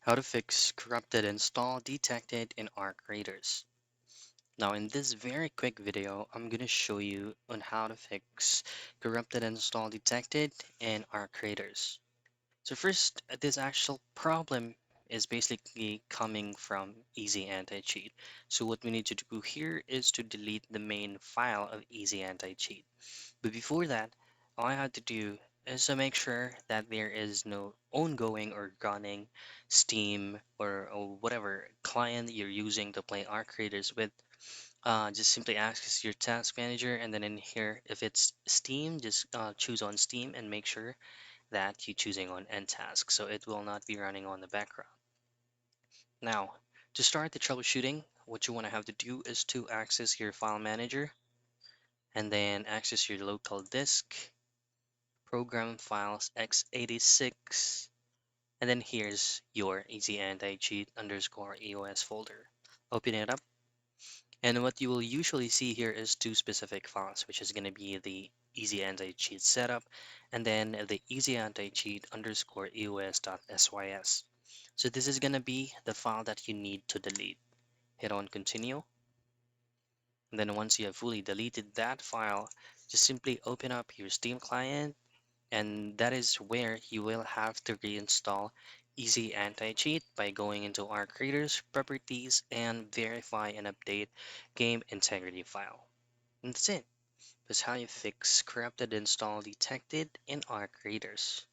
How to fix corrupted install detected in our creators. Now in this very quick video, I'm going to show you on how to fix corrupted install detected in our creators. So first, this actual problem is basically coming from Easy Anti-Cheat. So what we need to do here is to delete the main file of Easy Anti-Cheat. But before that, all I had to do is to make sure that there is no ongoing or running Steam or whatever client you're using to play Arc Creators with. Just simply access your task manager, and then in here, if it's Steam, just choose on Steam and make sure that you're choosing on end task so it will not be running on the background. Now, to start the troubleshooting, what you want to have to do is to access your file manager and then access your local disk, program files x86, and then here's your easy anti-cheat underscore EOS folder. Open it up, and what you will usually see here is two specific files, which is going to be the easy anti-cheat setup and then the easy anti-cheat underscore EOS.sys. So this is going to be the file that you need to delete. Hit on continue, and then once you have fully deleted that file, just simply open up your Steam client, and that is where you will have to reinstall Easy Anti-Cheat by going into our creators properties and verify and update game integrity file. And that's it. That's how you fix corrupted install detected in our creators.